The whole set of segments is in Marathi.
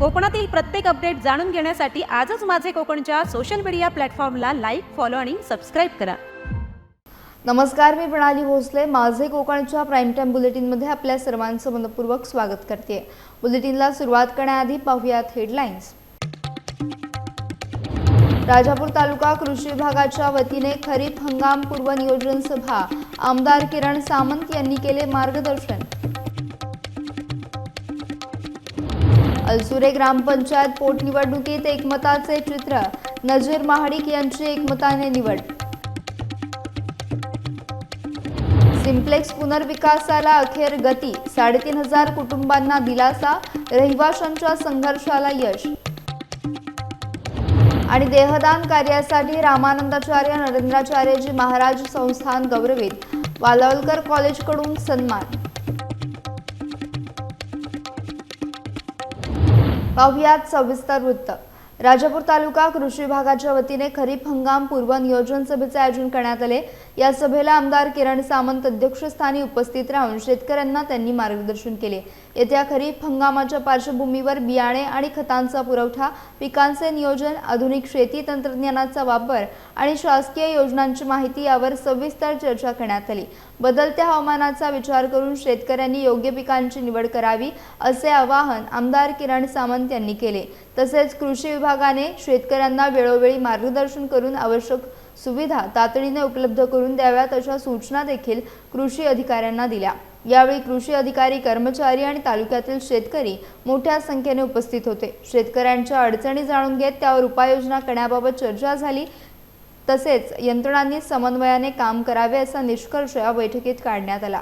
कोकणातील प्रत्येक अपडेट जाणून घेण्यासाठी आजच माझे कोकणच्या सोशल मीडिया प्लॅटफॉर्मला लाईक, फॉलो आणि सबस्क्राईब करा. नमस्कार, मी प्रणाली भोसले. माझे कोकणच्या प्राईम टाइम बुलेटिनमध्ये आपल्या सर्वांचं मनपूर्वक स्वागत करते. बुलेटिनला सुरुवात करण्याआधी पाहूयात हेडलाईन्स. राजापूर तालुका कृषी विभागाच्या वतीने खरीप हंगाम पूर्व नियोजन सभा. आमदार किरण सामंत यांनी केले मार्गदर्शन. अलसुरे ग्रामपंचायत पोटनिवडणुकीत एकमताचे चित्र. नजीर महाडिक यांची एकमताने निवड. सिम्प्लेक्स पुनर्विकासाला अखेर गती. 3,500 कुटुंबांना दिलासा. रहिवाशांच्या संघर्षाला यश. आणि देहदान कार्यासाठी रामानंदाचार्य नरेंद्राचार्यजी महाराज संस्थान गौरवित. वालावलकर कॉलेजकडून सन्मान. पाहुयात सविस्तर वृत्त. राजापूर तालुका कृषी विभागाच्या वतीने खरीप हंगाम पूर्व नियोजन सभेचे आयोजन करण्यात आले. या सभेला आमदार किरण सामंत अध्यक्षस्थानी उपस्थित राहून शेतकऱ्यांना त्यांनी मार्गदर्शन केले. येत्या खरीप हंगामाच्या पार्श्वभूमीवर बियाणे आणि खतांचा पुरवठा, पिकांचे नियोजन, आधुनिक शेती तंत्रज्ञानाचा वापर आणि शासकीय योजनांची माहिती यावर सविस्तर चर्चा करण्यात आली. बदलत्या हवामानाचा विचार करून शेतकऱ्यांनी योग्य पिकांची निवड करावी असे आवाहन आमदार किरण सामंत यांनी केले. तसेच कृषी विभागाने शेतकऱ्यांना वेळोवेळी मार्गदर्शन करून आवश्यक सुविधा तातडीने उपलब्ध करून द्याव्यात अशा सूचना देखील कृषी अधिकाऱ्यांना दिल्या. यावेळी कृषी अधिकारी, कर्मचारी आणि तालुक्यातील शेतकरी मोठ्या संख्येने उपस्थित होते. शेतकऱ्यांच्या अडचणी जाणून घेत त्यावर उपाययोजना करण्याबाबत चर्चा झाली. तसेच यंत्रणांनी समन्वयाने काम करावे असा निष्कर्ष या बैठकीत काढण्यात आला.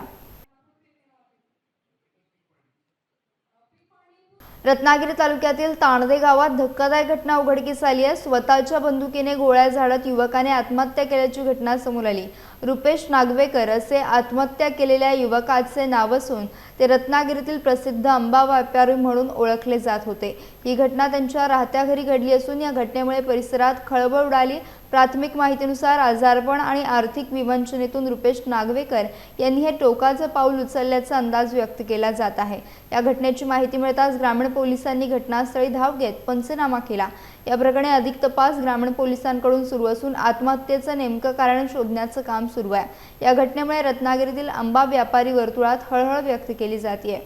रत्नागिरी तालुक्यातील ताणदे गावात धक्कादायक घटना उघडकीस आली आहे. स्वतःच्या बंदुकीने गोळ्या झाडत युवकाने आत्महत्या केल्याची घटना समोर आली. रुपेश नागवेकर असे आत्महत्या केलेल्या युवकाचे नाव असून ते रत्नागिरीतील प्रसिद्ध आंबा व्यापारी म्हणून ओळखले जात होते. ही घटना त्यांच्या राहत्या घरी घडली असून या घटनेमुळे परिसरात खळबळ उडाली. प्राथमिक माहितीनुसार आजारपण आणि आर्थिक विवंचनेतून रुपेश नागवेकर यांनी हे टोकाचं पाऊल उचलल्याचा अंदाज व्यक्त केला जात आहे. या घटनेची माहिती मिळताच ग्रामीण पोलिसांनी घटनास्थळी धाव घेत पंचनामा केला. या प्रकरणी अधिक तपास ग्रामीण पोलिसांकडून सुरू असून आत्महत्येचं नेमकं कारण शोधण्याचं काम सुरू आहे. या घटनेमुळे रत्नागिरीतील आंबा व्यापारी वर्तुळात हळहळ व्यक्त केली जाते.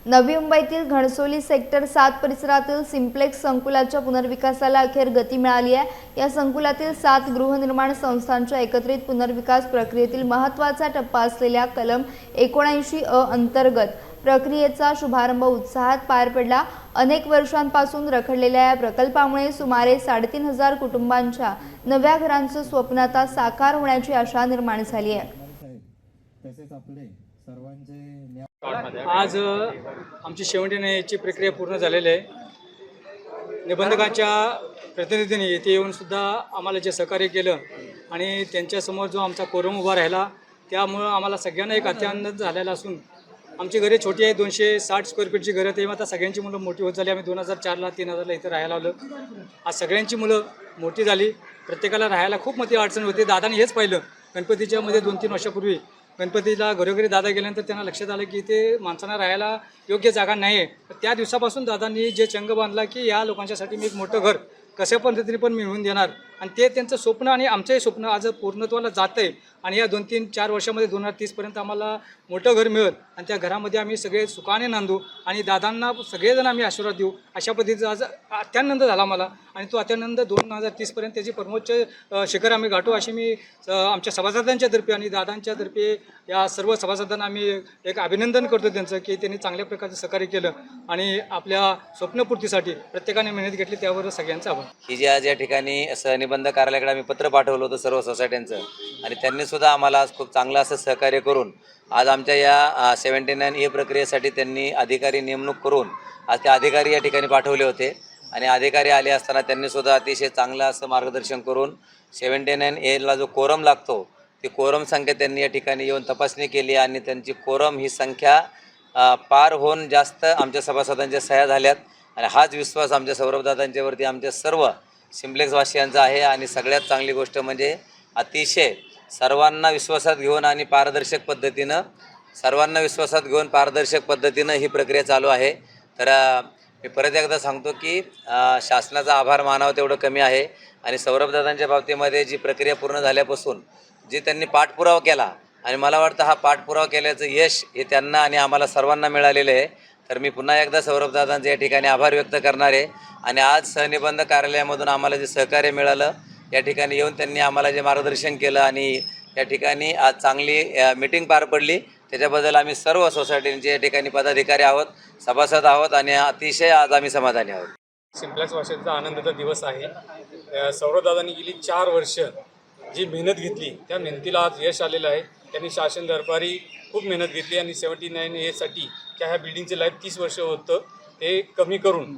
नवी मुंबईतील घणसोली सेक्टर 7 परिसरातील सिम्प्लेक्स संकुलाच्या पुनर्विकासाला अखेर गती मिळाली आहे. या संकुलातील 7 गृहनिर्माण संस्थांच्या एकत्रित पुनर्विकास प्रक्रियेतील महत्त्वाचा टप्पा असलेल्या कलम 79A अंतर्गत प्रक्रियेचा शुभारंभ उत्साहात पार पडला. अनेक वर्षांपासून रखडलेल्या या प्रकल्पामुळे सुमारे 3,500 कुटुंबांच्या नव्या घरांचं स्वप्न आता साकार होण्याची आशा निर्माण झाली आहे. आज आमची 79A प्रक्रिया पूर्ण झालेली आहे. निबंधकांच्या प्रतिनिधींनी येथे येऊन सुद्धा आम्हाला जे सहकार्य केलं आणि त्यांच्यासमोर जो आमचा कोरम उभा राहिला त्यामुळं आम्हाला सगळ्यांना एक अत्यानंद झालेला असून आमची घरे छोटी आहे. 260 स्क्वेअर फीटची घरं. तेव्हा आता सगळ्यांची मुलं मोठी होत झाली. आम्ही 2004ला 3000ला इथं राहायला आलो. आज सगळ्यांची मुलं मोठी झाली. प्रत्येकाला राहायला खूप मोठी अडचण होती. दादाने हेच पाहिलं. गणपतीच्या मध्ये 2-3 वर्षापूर्वी गणपतीला घरोघरी दादा गेल्यानंतर त्यांना लक्षात आलं की इथे माणसांना राहायला योग्य जागा नाही आहे. त्या दिवसापासून दादांनी जे चंग बांधला की या लोकांच्यासाठी मी एक मोठं घर कशा पद्धतीने पण मिळवून देणार आणि ते त्यांचं स्वप्न आणि आमचंही स्वप्न आज पूर्णत्वाला जातं आहे. आणि या 2-3-4 वर्षामध्ये 2030पर्यंत आम्हाला मोठं घर मिळेल आणि त्या घरामध्ये आम्ही सगळे सुखाने नांदू आणि दादांना सगळेजण आम्ही आशीर्वाद देऊ अशा पद्धतीचा आज अत्यानंद झाला मला. आणि तो अत्यानंद 2030पर्यंत त्याची परमोच्च शिखर आम्ही गाठू अशी मी आमच्या सभासदांच्या तर्फे आणि दादांच्या तर्फे या सर्व सभासदांना आम्ही एक अभिनंदन करतो त्यांचं की त्यांनी चांगल्या प्रकारचं सहकार्य केलं आणि आपल्या स्वप्नपूर्तीसाठी प्रत्येकाने मेहनत घेतली. त्यावर सगळ्यांचं आभार. ही जी आज या ठिकाणी निबंध कार्यालयाकडे आम्ही पत्र पाठवलं होतं सर्व सोसायट्यांचं आणि त्यांनी सुद्धा आम्हाला आज खूप चांगलं असं सहकार्य करून आज आमच्या या 79A प्रक्रियेसाठी त्यांनी अधिकारी नेमणूक करून आज ते अधिकारी या ठिकाणी पाठवले होते आणि अधिकारी आले असताना त्यांनी सुद्धा अतिशय चांगलं असं मार्गदर्शन करून 79Aला जो कोरम लागतो ती कोरम संख्या त्यांनी या ठिकाणी येऊन तपासणी केली आणि त्यांची कोरम ही संख्या पार होऊन जास्त आमच्या सभासदांच्या सह्या झाल्यात आणि हाच विश्वास आमच्या सौरभदादांच्यावरती आमच्या सर्व सिम्प्लेक्सवासियांचा आहे. आणि सगळ्यात चांगली गोष्ट म्हणजे अतिशय सर्वांना विश्वासात घेऊन आणि पारदर्शक पद्धतीनं सर्वांना विश्वासात घेऊन पारदर्शक पद्धतीनं ही प्रक्रिया चालू आहे. तर मी परत एकदा सांगतो की शासनाचा आभार मानावं तेवढं कमी आहे. आणि सौरभदादांच्या बाबतीमध्ये जी प्रक्रिया पूर्ण झाल्यापासून जी त्यांनी पाठपुरावा केला आणि मला वाटतं हा पाठपुरावा केल्याचं यश हे त्यांना आणि आम्हाला सर्वांना मिळालेलं आहे. तर मी पुन्हा एकदा सौरभदादांचे या ठिकाणी आभार व्यक्त करणार आहे. आणि आज सहनिबंध कार्यालयामधून आम्हाला जे सहकार्य मिळालं, या ठिकाणी येऊन त्यांनी आम्हाला जे मार्गदर्शन केलं आणि या ठिकाणी आज चांगली मीटिंग पार पडली, त्याच्याबद्दल आम्ही सर्व सोसायटींचे या ठिकाणी पदाधिकारी आहोत, सभासद आहोत आणि अतिशय आज आम्ही समाधानी आहोत. सिम्प्लेक्स भाषेचा आनंदाचा दिवस आहे. सौरभदादांनी गेली 4 वर्ष जी मेहनत घेतली त्या मेहनतीला आज यश आलेलं आहे. त्यांनी शासन दरबारी खूप मेहनत घेतली आणि 79A साठी त्या ह्या बिल्डिंगचे लाईफ 30 वर्ष होतं ते कमी करून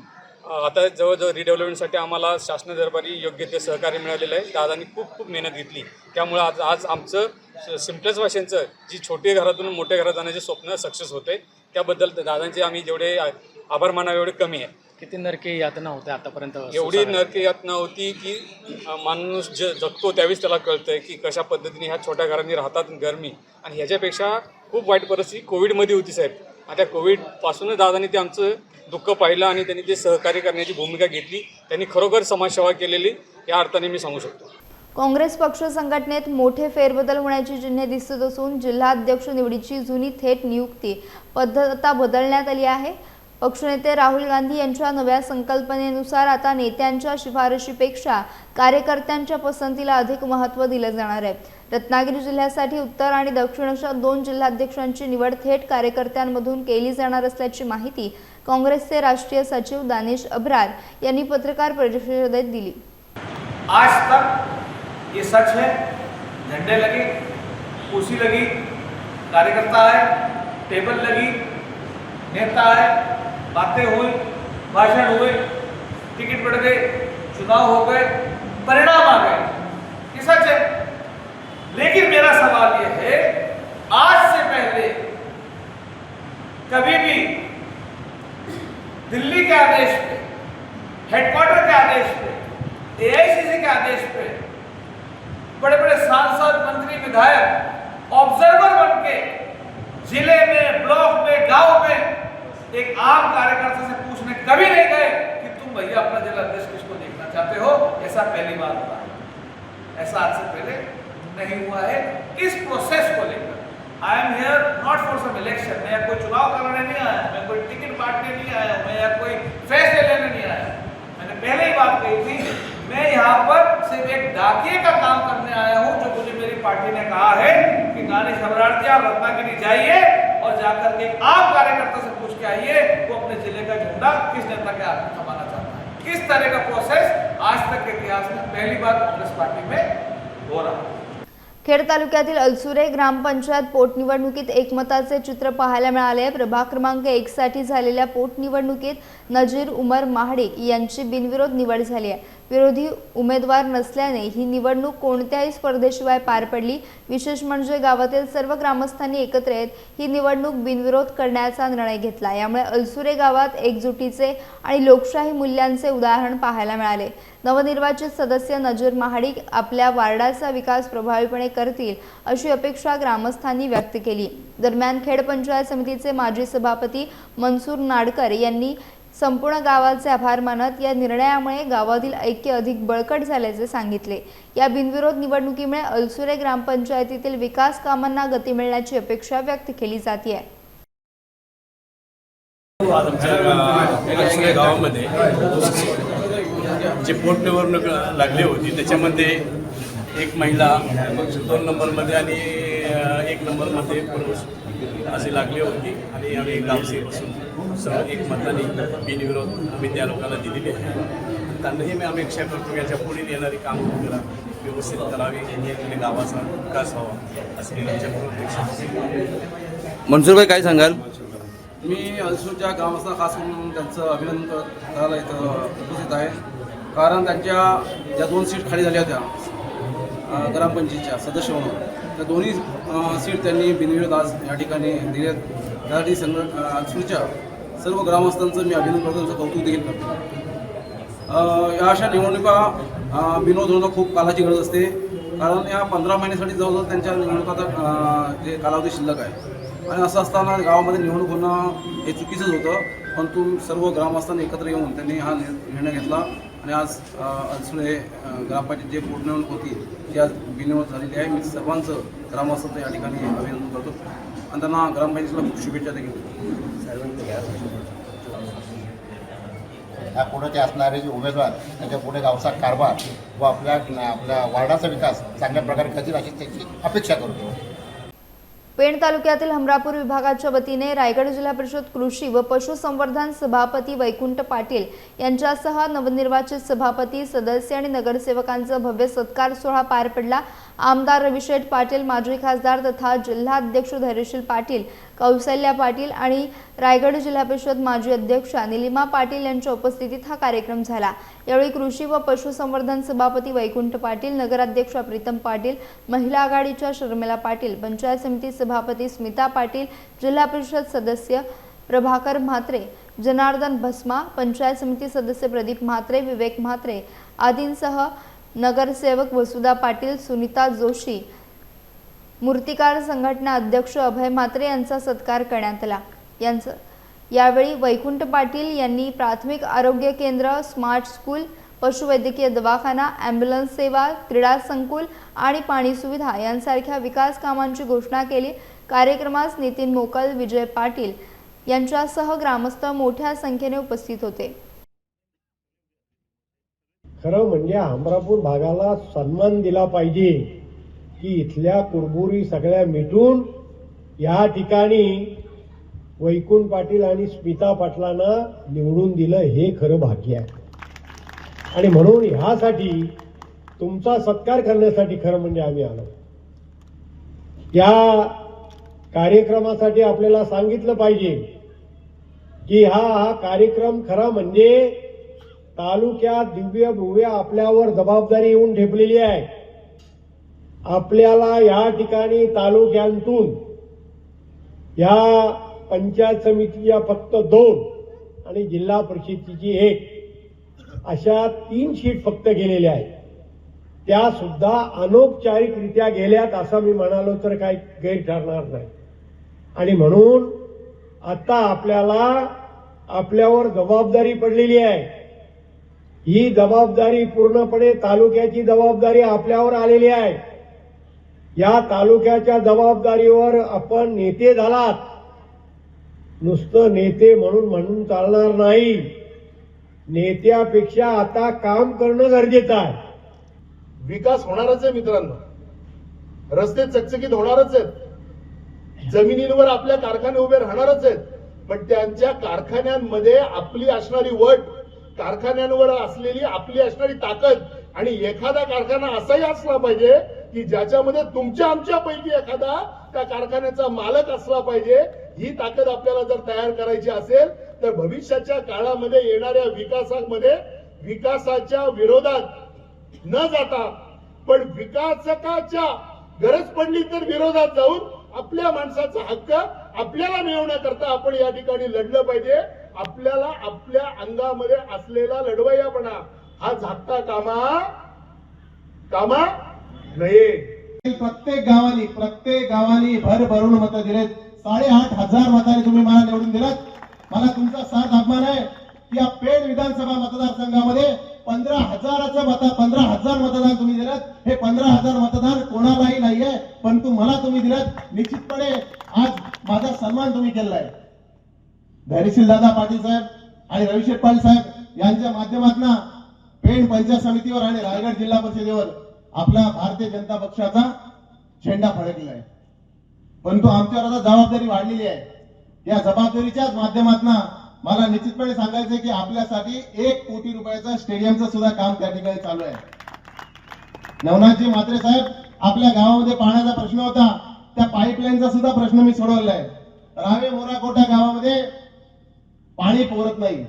आता जवळजवळ रिडेव्हलपमेंटसाठी आम्हाला शासन दरबारी योग्य ते सहकार्य मिळालेलं आहे. दादांनी खूप मेहनत घेतली. त्यामुळे आज आमचं सिम्प्लेक्स भाषेंचं जी छोटी घरातून मोठ्या घरात जाण्याचे स्वप्न सक्सेस होते, त्याबद्दल दादांचे आम्ही जेवढे आभार मानावे एवढे कमी आहे. किती नरके यातना होते आतापर्यंत? एवढी नरके यातना होती की माणूस जगतो त्यावेळेस त्याला कळतंय की कशा पद्धतीने ह्या छोट्या घरांनी राहतात गरमी. आणि ह्याच्यापेक्षा खूप वाईट परिस्थिती कोविडमध्ये होती साहेब. आणि त्या कोविडपासूनच दादांनी ते आमचं दुःख पाहिलं आणि त्यांनी ते सहकार्य करण्याची भूमिका घेतली. त्यांनी खरोखर समाजसेवा केलेली या अर्थाने मी सांगू शकतो. काँग्रेस पक्ष संघटनेत मोठे फेरबदल होण्याची चिन्हे दिसत असून जिल्हाध्यक्ष निवडीची जुनी थेट नियुक्ती पद्धत आता बदलण्यात आली आहे. पक्षनेते राहुल गांधी यांच्या नव्या संकल्पनेनुसार आता नेत्यांच्या शिफारशीपेक्षा कार्यकर्त्यांच्या पसंतीला अधिक महत्त्व दिले जाणार आहे. रत्नागिरी जिल्ह्यासाठी उत्तर आणि दक्षिण अशा 2 जिल्हाध्यक्षांची निवड थेट कार्यकर्त्यांमधून केली जाणार असल्याची माहिती काँग्रेसचे राष्ट्रीय सचिव दानिश अब्रार यांनी पत्रकार परिषदेत दिली. आज तक ये सच है, झंडे लगे, कुर्सी लगी, कार्यकर्ता है, टेबल लगी, नेता है, बातें हुई, भाषण हुए, टिकट बढ़ गए, चुनाव हो गए, परिणाम आ गए, ये सच है. लेकिन मेरा सवाल ये है, आज से पहले कभी भी दिल्ली के आदेश पे, हेडक्वार्टर के आदेश पे, AICC के आदेश पे बड़े बड़े सांसद, मंत्री, विधायक ऑब्जर्वर बन के जिले में, ब्लॉक में, गांव में एक आम कार्यकर्ता से पूछने कभी नहीं गए कि तुम भैया अपना जिला अध्यक्ष किसको देखना चाहते हो. ऐसा पहली बार हुआ है. ऐसा आज से पहले नहीं हुआ है. इस प्रोसेस को लेकर I am here not for some election. मैं कोई चुनाव कराने नहीं आया, मैं कोई टिकट बांटने नहीं आया, मैं यहाँ कोई फैसले लेने नहीं आया. मैंने पहले ही बात कही थी, मैं यहाँ पर सिर्फ एक डाकिए का काम करने आया हूँ. जो मुझे मेरी पार्टी ने कहा है कि दानिश अब्रार जी आप रत्नागिरी जाइए और जाकर के आम कार्यकर्ता से पूछ के आइए वो अपने जिले का झंडा किस नेता के हाथ में थमाना चाहता है. इस तरह का प्रोसेस आज तक के इतिहास में पहली बार कांग्रेस पार्टी में हो रहा है. खेड तालुक्यातील अलसुरे ग्रामपंचायत पोटनिवडणुकीत एकमताचे चित्र पाहायला मिळाले. प्रभाग क्रमांक 1 साठी झालेल्या पोटनिवडणुकीत नजीर उमर महाडिक यांची बिनविरोध निवड झाली आहे. विरोधी उमेदवार नसल्याने ही निवडणूक कोणत्याही स्पर्धेशिवाय पार पडली. विशेष म्हणजे गावातील सर्व ग्रामस्थांनी एकत्र येत ही निवडणूक बिनविरोध करण्याचा निर्णय घेतला. यामुळे अलसुरे गावात एकजुटीचे आणि लोकशाही मूल्यांचे उदाहरण पाहायला मिळाले. नवनिर्वाचित सदस्य नजीर महाडिक आपल्या वार्डाचा विकास प्रभावीपणे करतील अशी अपेक्षा ग्रामस्थांनी व्यक्त केली. दरम्यान खेड पंचायत समितीचे माजी सभापती मनसूर नाडकर यांनी संपूर्ण गावाचे आभार मानत या निर्णयामुळे गावातील ऐक्य अधिक बळकट झाल्याचे सांगितले. या बिनविरोध निवडणुकीमुळे अलसुरे ग्रामपंचायतीतील विकास कामांना गती मिळण्याची अपेक्षा व्यक्त केली जाते. अलसुरे गावामध्ये जी पोटनिवडणूक लागली होती त्याच्यामध्ये एक महिला 2 नंबरमध्ये आणि 1 नंबरमध्ये पुरुष अशी लागली होती. आणि आम्ही गावसेवकपासून सर्व एक मताने बिनविरोध आम्ही त्या लोकांना दिलेली आहे. त्यांनाही मी अपेक्षा करतो याच्या पुढील येणारी कामं वगैरे व्यवस्थित करावी आणि गावाचा विकास व्हावा असे त्यांच्याकडून अपेक्षा. मनसूरभाई काय सांगाल? मी अलसूरच्या ग्रामस्थांना खास करून त्यांचं अभिनंदन करायला इथं उपस्थित आहे. कारण त्यांच्या ज्या 2 सीट खाली झाल्या होत्या ग्रामपंचायतीच्या सदस्य म्हणून, त्या दोन्ही सीट त्यांनी बिनविरोध आज या ठिकाणी दिल्यात. त्यासाठी अलसूरच्या सर्व ग्रामस्थांचं मी अभिनंदन करतो, त्यांचं कौतुक देखील करतो. या अशा निवडणुका बिनविरोध होणं खूप कालाची गरज असते. कारण या 15 महिन्यासाठी जवळजवळ त्यांच्या निवडणुकाचा जे कालावधी शिल्लक आहे आणि असं असताना गावामध्ये निवडणूक होणं हे चुकीचंच होतं, परंतु सर्व ग्रामस्थांनी एकत्र येऊन त्यांनी हा निर्णय घेतला आणि आज अडसुळे ग्रामपंचायत जे पोटनिवडणूक होती ती आज बिनविरोध झालेली आहे. मी सर्वांचं ग्रामस्थांचं या ठिकाणी अभिनंदन करतो आणि त्यांना ग्रामपंचायतीला खूप शुभेच्छा देखील. ह्या पुढे जे असणारे जे उमेदवार त्याच्या पुढे गावचा कारभार व आपल्या वार्डाचा विकास चांगल्या प्रकारे करतील अशी त्याची अपेक्षा करतो. पेण तालुक्यातील हमरापूर विभागाच्या वतीने रायगड जिल्हा परिषद कृषी व पशुसंवर्धन सभापती वैकुंठ पाटील यांच्यासह नवनिर्वाचित सभापती, सदस्य आणि नगरसेवकांचा भव्य सत्कार सोहळा पार पडला. आमदार रविशेठ पाटील, माजी खासदार तथा जिल्हाध्यक्ष धैर्यशील पाटील, कौशल्या पाटील आणि रायगड जिल्हा परिषद माजी अध्यक्षा निलिमा पाटील यांच्या उपस्थितीत हा कार्यक्रम झाला. यावेळी कृषी व पशुसंवर्धन सभापती वैकुंठ पाटील, नगराध्यक्षा प्रीतम पाटील, महिला आघाडीच्या शर्मिला पाटील, पंचायत समिती सभापती स्मिता पाटील, जिल्हा परिषद सदस्य प्रभाकर म्हात्रे, जनार्दन भस्मा, पंचायत समिती सदस्य प्रदीप म्हात्रे, विवेक म्हात्रे आदींसह नगरसेवक वसुधा पाटील, सुनीता जोशी, मूर्तिकार संघटना अध्यक्ष अभय म्हात्रे यांचा सत्कार करण्यात आला. यावेळी वैकुंठ पाटील यांनी प्राथमिक आरोग्य केंद्र, स्मार्ट स्कूल, पशुवैद्यकीय दवाखाना, ॲम्ब्युलन्स सेवा, क्रीडा संकुल आणि पाणी सुविधा यांसारख्या विकास कामांची घोषणा केली. कार्यक्रमास नितीन मोकल, विजय पाटील यांच्यासह ग्रामस्थ मोठ्या संख्येने उपस्थित होते. खरं म्हणजे हमरापूर भागाला सन्मान दिला पाहिजे की इथल्या कुरबुरी सगळ्या मिटून या ठिकाणी वैकुंठ पाटील आणि स्मिता पाटलांना निवडून दिलं, हे खरं भाग्य आहे. आणि म्हणून ह्यासाठी तुमचा सत्कार करण्यासाठी खरं म्हणजे आम्ही आलो. या कार्यक्रमासाठी आपल्याला सांगितलं पाहिजे की हा कार्यक्रम खरा म्हणजे तालुक्यात दिव्य भव्य आपल्यावर जबाबदारी येऊन ठेपलेली आहे. आपल्याला या ठिकाणी तालुक्यांतून या पंचायत समितीच्या फक्त 2 आणि जिल्हा परिषदेची 1 अशा 3 सीट फक्त गेलेल्या आहेत. त्या सुद्धा अनौपचारिकरित्या गेल्यात असं मी म्हणालो तर काही गैर ठरणार नाही. आणि म्हणून आता आपल्यावर जबाबदारी पडलेली आहे. ही जबाबदारी पूर्णपणे तालुक्याची जबाबदारी आपल्यावर आलेली आहे. या तालुक्याच्या जबाबदारीवर आपण नेते झालात, नुसतं नेते म्हणून चालणार नाही. नेत्यापेक्षा आता काम करणं गरजेचं आहे. विकास होणारच आहे मित्रांनो, रस्ते चकचकीत होणारच आहेत, जमिनींवर आपल्या कारखाने उभे राहणारच आहेत. पण त्यांच्या कारखान्यांमध्ये आपली असणारी वट, कारखान्यांवर असलेली आपली असणारी ताकद आणि एखादा कारखाना असाही असला पाहिजे की ज्याच्यामध्ये तुमच्या आमच्यापैकी एखादा त्या कारखान्याचा मालक असला पाहिजे. ही ताकद आपल्याला जर तयार करायची असेल तर भविष्याच्या काळामध्ये येणाऱ्या विकासामध्ये विकासाच्या विरोधात न जाता पण विकासकाच्या गरज पडली तर विरोधात जाऊन आपल्या माणसाचा हक्क आपल्याला मिळवण्याकरता आपण या ठिकाणी लढलं पाहिजे. आपल्याला आपल्या अंगामध्ये असलेला लढवय्यापणा हा झाकता कामा नये. प्रत्येक गावानी भरभरून मतं दिलेत. 8,500 मतांनी तुम्ही मला निवडून दिलात. मला तुमचा साथ अभिमान आहे की या पेण विधानसभा मतदारसंघामध्ये 15,000 मतदान तुम्ही दिलात. हे 15,000 मतदान कोणालाही नाहीये, परंतु मला तुम्ही दिलात. निश्चितपणे आज माझा सन्मान तुम्ही केलाय. धैर्यशील दादा पाटील साहेब आणि रविशेठ पाटील साहेब यांच्या माध्यमातून पेण पंचायत समितीवर आणि रायगड जिल्हा परिषदेवर आपला भारतीय जनता पक्षाचा झेंडा फडकलेला आहे. परंतु आमच्यावर आता जबाबदारी वाढलेली आहे. या जबाबदारीच्याच माध्यमातून मला निश्चितपणे सांगायचं की आपल्यासाठी 1 कोटी रुपयाचा स्टेडियमचं सुद्धा काम त्या ठिकाणी चालू आहे. नवनाथजी म्हात्रे साहेब, आपल्या गावामध्ये पाण्याचा प्रश्न होता, त्या पाईपलाईनचा सुद्धा प्रश्न मी सोडवला आहे. रावे मोराकोटा गावामध्ये पाणी पुरत नाही.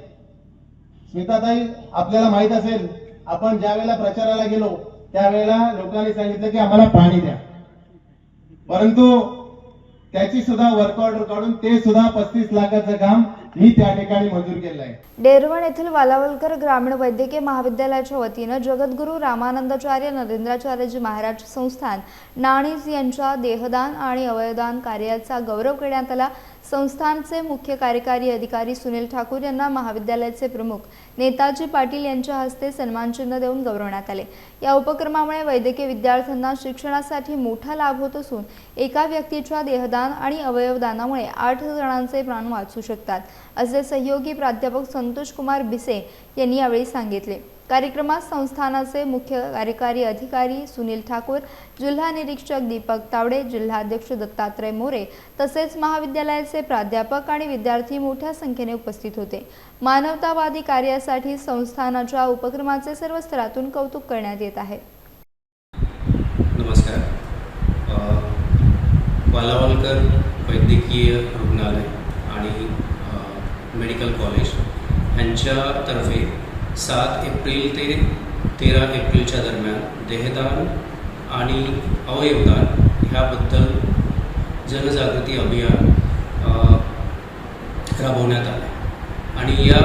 स्मिताताई, आपल्याला माहित असेल, आपण ज्या वेळेला प्रचाराला गेलो त्यावेळेला लोकांनी सांगितलं की आम्हाला पाणी द्या, परंतु त्याची सुद्धा वर्क ऑर्डर काढून ते सुद्धा 35 लाखाचं काम मी त्या ठिकाणी मंजूर केलं आहे. डेरवण येथील वालावलकर ग्रामीण वैद्यकीय महाविद्यालयाच्या वतीनं जगद्गुरू रामानंदाचार्य नरेंद्राचार्यजी महाराज संस्थान नाणीज यांच्या देहदान आणि अवयवदान कार्याचा गौरव करण्यात आला. संस्थानचे मुख्य कार्यकारी अधिकारी सुनील ठाकूर यांना महाविद्यालयाचे प्रमुख नेताजी पाटील यांच्या हस्ते सन्मानचिन्ह देऊन गौरवण्यात आले. या उपक्रमामुळे वैद्यकीय विद्यार्थ्यांना शिक्षणासाठी मोठा लाभ होत असून एका व्यक्तीच्या देहदान आणि अवयवदानामुळे 8 जणांचे प्राण वाचू शकतात, असे सहयोगी प्राध्यापक संतोष कुमार बिसे यांनी यावेळी सांगितले. कार्यक्रमात संस्थानाचे मुख्य कार्यकारी अधिकारी सुनील ठाकूर, जिल्हा निरीक्षक दीपक तावडे, जिल्हाध्यक्ष दत्तात्रय मोरे तसेच महाविद्यालयाचे प्राध्यापक आणि विद्यार्थी मोठ्या संख्येने उपस्थित होते. मानवतावादी कार्यासाठी संस्थानाच्या उपक्रमाचे सर्व स्तरातून कौतुक करण्यात येत आहे. नमस्कार. वालावलकर वैद्यकीय रुग्णालय आणि मेडिकल कॉलेज यांच्यातर्फे 7 एप्रिल ते 13 एप्रिलच्या दरम्यान देहदान आणि अवयवदान ह्याबद्दल जनजागृती अभियान राबवण्यात आले आणि या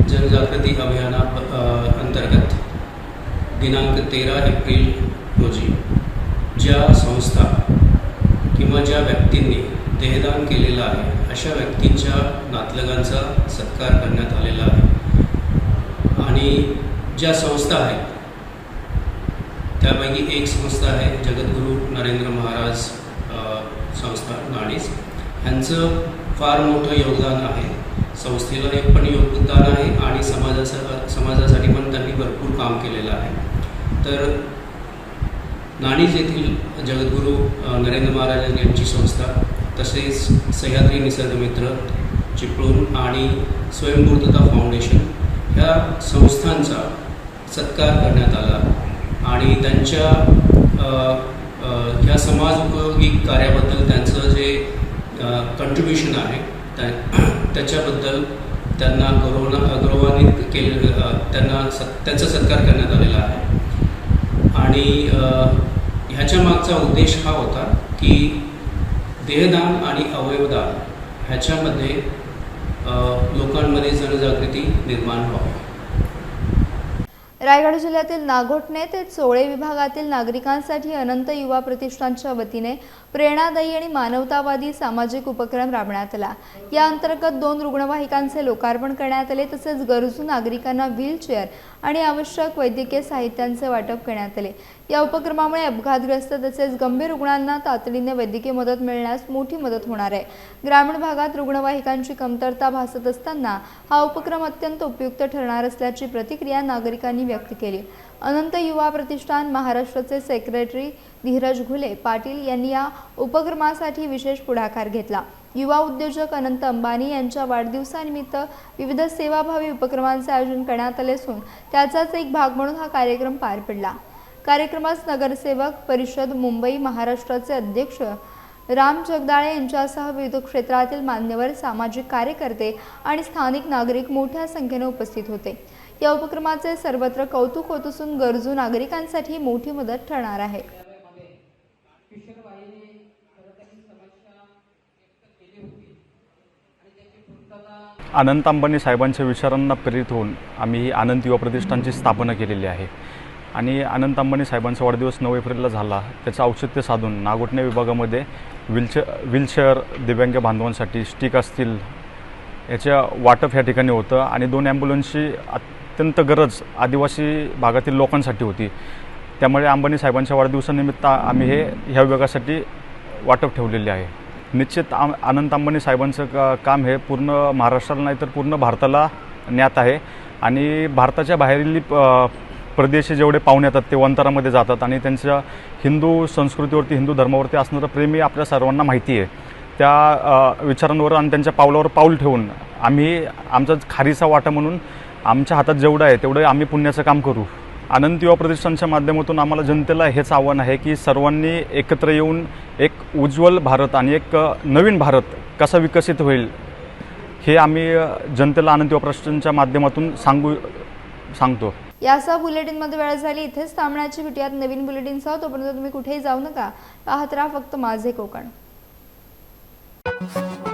जनजागृती अभियाना अंतर्गत दिनांक 13 एप्रिल रोजी ज्या संस्था किंवा ज्या व्यक्तींनी देहदान केलेलं आहे अशा व्यक्तींच्या नातलगांचा सत्कार करण्यात आलेला आहे आणि ज्या संस्था आहेत त्यापैकी एक संस्था आहे जगद्गुरू नरेंद्र महाराज संस्था नाणीज. यांचं फार मोठं योगदान आहे. संस्थेला एक पण योगदान आहे आणि समाजासाठी पण त्यांनी भरपूर काम केलेलं आहे. तर नाणीज येथील जगद्गुरू नरेंद्र महाराज यांची संस्था तसेच सह्याद्री निसर्गमित्र चिपळूण आणि स्वयंपूर्तता फाउंडेशन ह्या संस्थांचा सत्कार करण्यात आला आणि त्यांच्या ह्या समाज उपयोगी कार्याबद्दल त्यांचं जे कंट्रीब्युशन आहे त्याच्याबद्दल त्यांना गौरवान्वित केलेलं त्यांचा सत्कार करण्यात आलेला आहे. आणि ह्याच्या मागचा उद्देश हा होता की देहदान आणि अवयवदान ह्याच्यामध्ये लोकांमध्ये जनजागृती निर्माण व्हावी. रायगड जिल्ह्यातील नागोठणे ते चोळे विभागातील नागरिकांसाठी अनंत युवा प्रतिष्ठानच्या वतीने प्रेरणादायी आणि मानवतावादी सामाजिक उपक्रम राबवण्यात आला. या अंतर्गत 2 रुग्णवाहिकांचे लोकार्पण करण्यात आले तसेच गरजू नागरिकांना व्हीलचेअर आणि आवश्यक वैद्यकीय साहित्यांचे वाटप करण्यात आले. या उपक्रमामुळे अपघातग्रस्त तसेच गंभीर रुग्णांना तातडीने वैद्यकीय मदत मिळण्यास मोठी मदत होणार आहे. ग्रामीण भागात रुग्णवाहिकांची कमतरता भासत असताना हा उपक्रम अत्यंत उपयुक्त ठरणार असल्याची प्रतिक्रिया नागरिकांनी व्यक्त केली. अनंत युवा प्रतिष्ठान महाराष्ट्राचे सेक्रेटरी धीरज घुले पाटील यांनी या उपक्रमासाठी विशेष पुढाकार घेतला. युवा उद्योजक अनंत अंबानी यांच्या वाढदिवसानिमित्त विविध सेवाभावी उपक्रमांचे आयोजन करण्यात आले असून त्याचाच एक भाग म्हणून हा कार्यक्रम पार पडला. कार्यक्रमास नगरसेवक परिषद मुंबई महाराष्ट्राचे अध्यक्ष राम जगदाळे यांच्यासह विविध क्षेत्रातील मान्यवर, सामाजिक कार्यकर्ते आणि स्थानिक नागरिक मोठ्या संख्येने उपस्थित होते. या उपक्रमाचे सर्वत्र कौतुक होत असून गरजू नागरिकांसाठी मोठी मदत ठरणार आहे. अनंत अंबानी साहेबांच्या विचारांना प्रेरित होऊन आम्ही अनंत युवा प्रतिष्ठानची स्थापना केलेली आहे आणि अनंत अंबानी साहेबांचा वाढदिवस 9 एप्रिलला झाला. त्याचं औचित्य साधून नागोठणे विभागामध्ये व्हीलचेअर दिव्यांग बांधवांसाठी स्टिक असतील याच्या वाटप ह्या ठिकाणी होतं आणि 2 ॲम्ब्युलन्सची अत्यंत गरज आदिवासी भागातील लोकांसाठी होती. त्यामुळे अंबानी साहेबांच्या वाढदिवसानिमित्त आम्ही ह्या विभागासाठी वाटप ठेवलेले आहे. निश्चित अनंत अंबानी साहेबांचं काम हे पूर्ण महाराष्ट्राला नाही तर पूर्ण भारताला ज्ञात आहे आणि भारताच्या बाहेरील परदेशी जेवढे पाहुणे येतात ते वंतारामध्ये जातात आणि त्यांच्या हिंदू संस्कृतीवरती, हिंदू धर्मावरती असणारं प्रेम आपल्या सर्वांना माहिती आहे. त्या विचारांवर आणि त्यांच्या पावलावर पाऊल ठेवून आम्ही आमचा खारीचा वाटा म्हणून आमच्या हातात जेवढं आहे तेवढं आम्ही पुण्याचं काम करू. अनंत युवा प्रतिष्ठानच्या माध्यमातून आम्हाला जनतेला हेच आव्हान आहे की सर्वांनी एकत्र येऊन एक उज्ज्वल भारत आणि एक नवीन भारत कसा विकसित होईल हे आम्ही जनतेला अनंत युवा प्रतिष्ठानच्या माध्यमातून सांगतो. यासह बुलेटिनमध्ये वेळ झाली. इथेच थांबण्याची भेटूयात नवीन बुलेटिनसह. तोपर्यंत तुम्ही कुठेही जाऊ नका. पाहत राहा फक्त माझे कोकण. आहे.